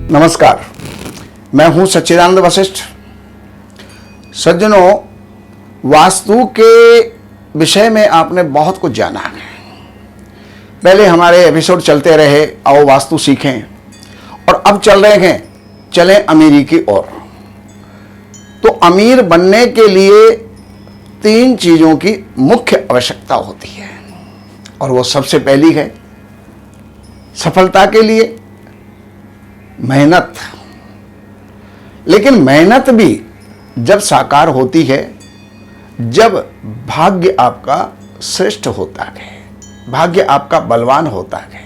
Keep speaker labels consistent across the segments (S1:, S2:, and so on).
S1: नमस्कार, मैं हूं सच्चिदानंद वशिष्ठ। सज्जनों, वास्तु के विषय में आपने बहुत कुछ जाना है। पहले हमारे एपिसोड चलते रहे, आओ वास्तु सीखें, और अब चल रहे हैं चलें अमीरी की ओर। तो अमीर बनने के लिए 3 चीजों की मुख्य आवश्यकता होती है, और वो सबसे पहली है सफलता के लिए मेहनत। लेकिन मेहनत भी जब साकार होती है, जब भाग्य आपका श्रेष्ठ होता है, भाग्य आपका बलवान होता है,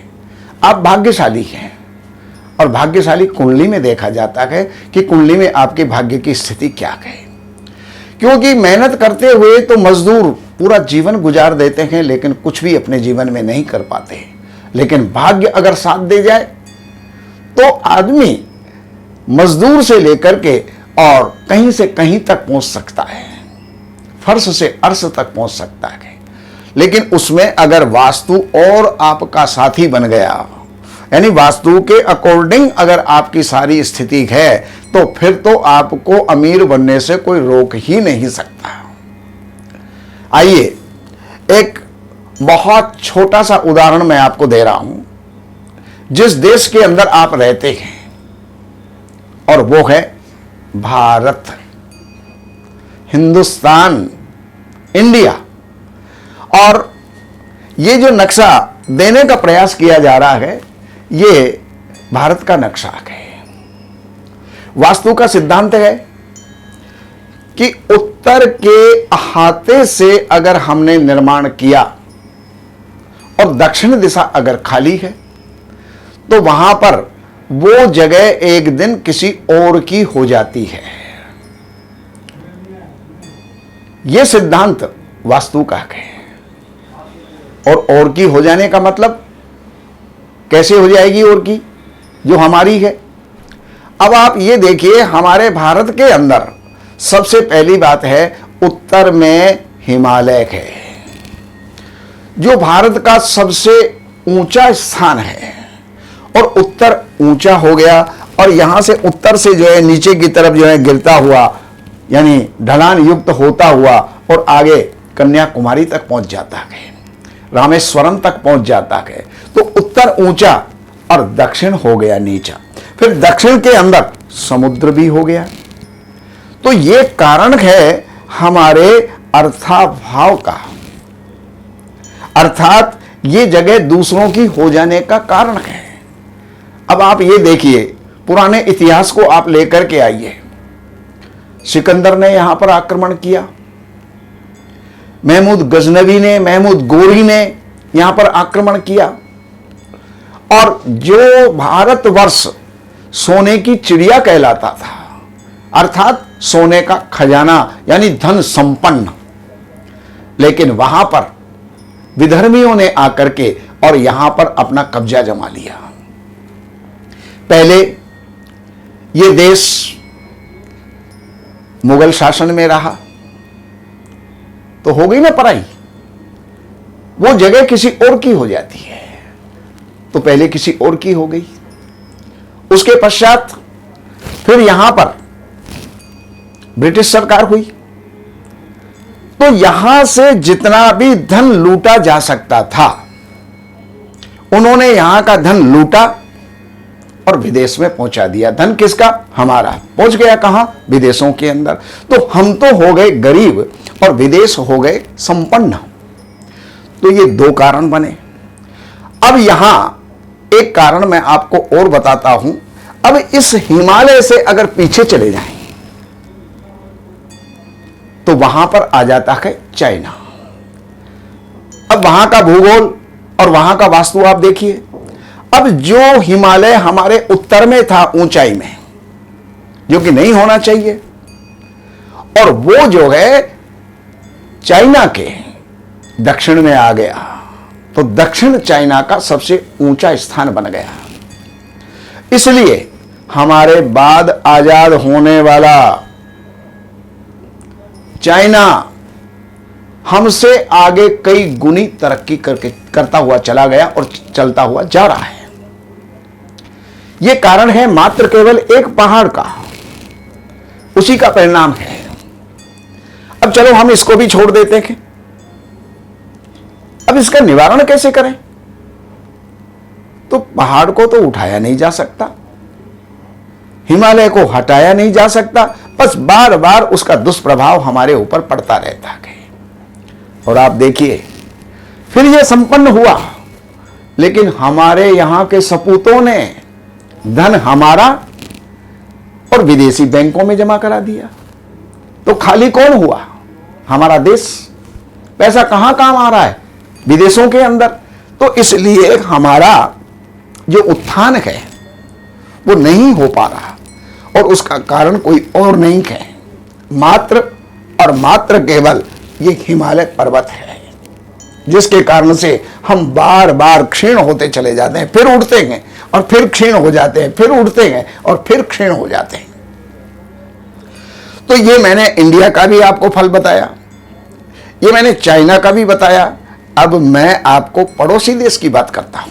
S1: आप भाग्यशाली हैं। और भाग्यशाली कुंडली में देखा जाता है कि कुंडली में आपके भाग्य की स्थिति क्या है। क्योंकि मेहनत करते हुए तो मजदूर पूरा जीवन गुजार देते हैं, लेकिन कुछ भी अपने जीवन में नहीं कर पाते। लेकिन भाग्य अगर साथ दे जाए तो आदमी मजदूर से लेकर के और कहीं से कहीं तक पहुंच सकता है, फर्श से अर्श तक पहुंच सकता है। लेकिन उसमें अगर वास्तु और आपका साथी बन गया, यानी वास्तु के अकॉर्डिंग अगर आपकी सारी स्थिति है, तो फिर तो आपको अमीर बनने से कोई रोक ही नहीं सकता। आइए एक बहुत छोटा सा उदाहरण मैं आपको दे रहा हूं, जिस देश के अंदर आप रहते हैं, और वो है भारत, हिंदुस्तान, इंडिया। और ये जो नक्शा देने का प्रयास किया जा रहा है, ये भारत का नक्शा है। वास्तु का सिद्धांत है कि उत्तर के अहाते से अगर हमने निर्माण किया और दक्षिण दिशा अगर खाली है, तो वहां पर वो जगह एक दिन किसी और की हो जाती है। यह सिद्धांत वास्तु का है। और की हो जाने का मतलब कैसे हो जाएगी और की, जो हमारी है। अब आप ये देखिए, हमारे भारत के अंदर सबसे पहली बात है, उत्तर में हिमालय है, जो भारत का सबसे ऊंचा स्थान है। और उत्तर ऊंचा हो गया, और यहां से उत्तर से जो है नीचे की तरफ जो है गिरता हुआ, यानी ढलान युक्त होता हुआ, और आगे कन्याकुमारी तक पहुंच जाता है, रामेश्वरम तक पहुंच जाता है। तो उत्तर ऊंचा और दक्षिण हो गया नीचा। फिर दक्षिण के अंदर समुद्र भी हो गया। तो यह कारण है हमारे अर्थाभाव का, अर्थात ये जगह दूसरों की हो जाने का कारण है। अब आप ये देखिए, पुराने इतिहास को आप लेकर के आइए। सिकंदर ने यहां पर आक्रमण किया, महमूद गजनवी ने, महमूद गोरी ने यहां पर आक्रमण किया। और जो भारतवर्ष सोने की चिड़िया कहलाता था, अर्थात सोने का खजाना, यानी धन संपन्न, लेकिन वहां पर विधर्मियों ने आकर के और यहां पर अपना कब्जा जमा लिया। पहले यह देश मुगल शासन में रहा, तो हो गई ना पराई, वो जगह किसी और की हो जाती है। तो पहले किसी और की हो गई, उसके पश्चात फिर यहां पर ब्रिटिश सरकार हुई। तो यहां से जितना भी धन लूटा जा सकता था, उन्होंने यहां का धन लूटा और विदेश में पहुंचा दिया। धन किसका? हमारा। पहुंच गया कहां? विदेशों के अंदर। तो हम तो हो गए गरीब और विदेश हो गए संपन्न। तो ये 2 कारण बने। अब यहां एक कारण मैं आपको और बताता हूं। अब इस हिमालय से अगर पीछे चले जाएं, तो वहां पर आ जाता है चाइना। अब वहां का भूगोल और वहां का वास्तु आप देखिए। अब जो हिमालय हमारे उत्तर में था, ऊंचाई में, जो कि नहीं होना चाहिए, और वो जो है चाइना के दक्षिण में आ गया, तो दक्षिण चाइना का सबसे ऊंचा स्थान बन गया। इसलिए हमारे बाद आजाद होने वाला चाइना हमसे आगे कई गुनी तरक्की करता हुआ चला गया और चलता हुआ जा रहा है। ये कारण है मात्र केवल एक पहाड़ का, उसी का परिणाम है। अब चलो हम इसको भी छोड़ देते हैं। अब इसका निवारण कैसे करें? तो पहाड़ को तो उठाया नहीं जा सकता, हिमालय को हटाया नहीं जा सकता, बस बार बार उसका दुष्प्रभाव हमारे ऊपर पड़ता रहता है। और आप देखिए फिर यह संपन्न हुआ, लेकिन हमारे यहां के सपूतों ने धन हमारा और विदेशी बैंकों में जमा करा दिया। तो खाली कौन हुआ? हमारा देश। पैसा कहां काम आ रहा है? विदेशों के अंदर। तो इसलिए हमारा जो उत्थान है वो नहीं हो पा रहा, और उसका कारण कोई और नहीं है, मात्र और मात्र केवल ये हिमालय पर्वत है, जिसके कारण से हम बार बार क्षीण होते चले जाते हैं, फिर उठते हैं और फिर क्षीण हो जाते हैं, फिर उठते हैं और फिर क्षीण हो जाते हैं। तो ये मैंने इंडिया का भी आपको फल बताया, ये मैंने चाइना का भी बताया। अब मैं आपको पड़ोसी देश की बात करता हूं।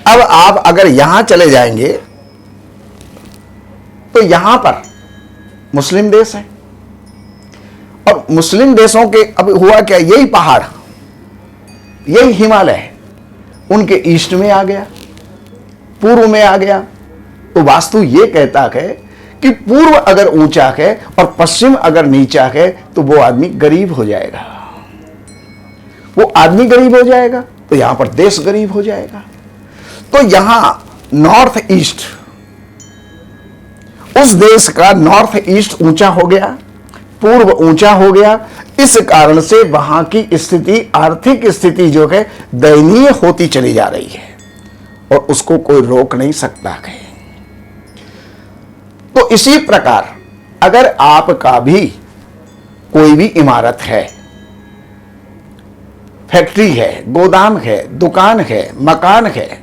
S1: अब आप अगर यहां चले जाएंगे तो यहां पर मुस्लिम देश है, और मुस्लिम देशों के अब हुआ क्या, यही पहाड़, यही हिमालय है, उनके ईस्ट में आ गया, पूर्व में आ गया। तो वास्तु ये कहता है कि पूर्व अगर ऊंचा है और पश्चिम अगर नीचा है तो वो आदमी गरीब हो जाएगा, वो आदमी गरीब हो जाएगा, तो यहां पर देश गरीब हो जाएगा। तो यहां नॉर्थ ईस्ट, उस देश का नॉर्थ ईस्ट ऊंचा हो गया, पूर्व ऊंचा हो गया। इस कारण से वहां की स्थिति, आर्थिक स्थिति जो है दयनीय होती चली जा रही है, और उसको कोई रोक नहीं सकता है। तो इसी प्रकार अगर आपका भी कोई भी इमारत है, फैक्ट्री है, गोदाम है, दुकान है, मकान है,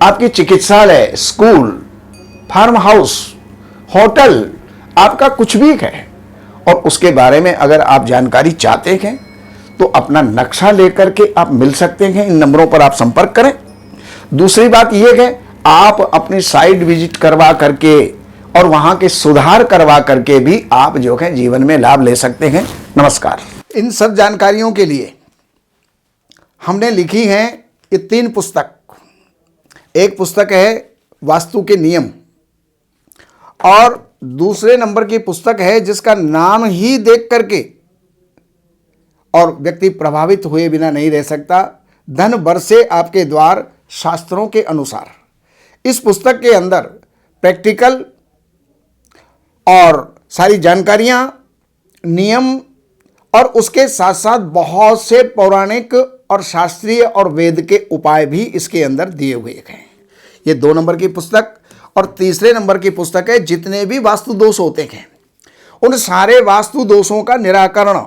S1: आपकी चिकित्सालय, स्कूल, फार्म हाउस, होटल, आपका कुछ भी है, और उसके बारे में अगर आप जानकारी चाहते हैं तो अपना नक्शा लेकर के आप मिल सकते हैं। इन नंबरों पर आप संपर्क करें। दूसरी बात यह है, आप अपनी साइट विजिट करवा करके और वहां के सुधार करवा करके भी आप जो है जीवन में लाभ ले सकते हैं। नमस्कार। इन सब जानकारियों के लिए हमने लिखी हैं ये 3 पुस्तक। एक पुस्तक है वास्तु के नियम, और दूसरे नंबर की पुस्तक है जिसका नाम ही देख करके और व्यक्ति प्रभावित हुए बिना नहीं रह सकता, धन बरसे आपके द्वार शास्त्रों के अनुसार। इस पुस्तक के अंदर प्रैक्टिकल और सारी जानकारियां, नियम, और उसके साथ साथ बहुत से पौराणिक और शास्त्रीय और वेद के उपाय भी इसके अंदर दिए हुए हैं। ये 2 नंबर की पुस्तक। और तीसरे नंबर की पुस्तक है जितने भी वास्तु दोष होते हैं उन सारे वास्तु दोषों का निराकरण,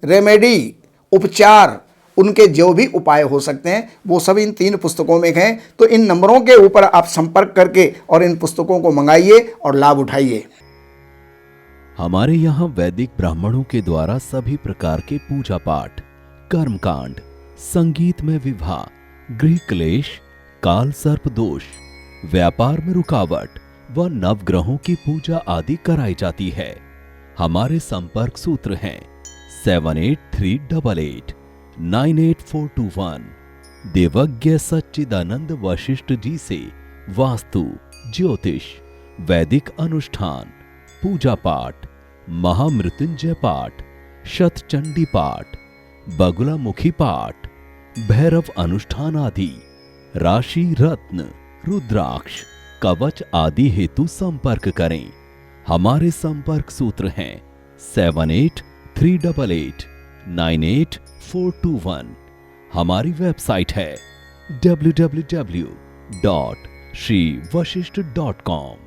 S1: रेमेडी, उपचार, उनके जो भी उपाय हो सकते हैं वो सब इन 3 पुस्तकों में हैं। तो इन नंबरों के ऊपर आप संपर्क करके और इन पुस्तकों को मंगाइए और लाभ उठाइए।
S2: हमारे यहाँ वैदिक ब्राह्मणों के द्वारा सभी प्रकार के पूजा पाठ, कर्मकांड, संगीत में विवाह, गृह क्लेश, काल सर्प दोष, व्यापार में रुकावट व नवग्रहों की पूजा आदि कराई जाती है। हमारे संपर्क सूत्र हैं 7838898421। देवज्ञ सच्चिदानंद वशिष्ठ जी से वास्तु, ज्योतिष, वैदिक अनुष्ठान, पूजा पाठ, महामृत्युंजय पाठ, शतचंडी पाठ, बगुलामुखी पाठ, भैरव अनुष्ठान आदि, राशि रत्न, रुद्राक्ष, कवच आदि हेतु संपर्क करें। हमारे संपर्क सूत्र हैं 7838898421। हमारी वेबसाइट है www.shrivashishth.com।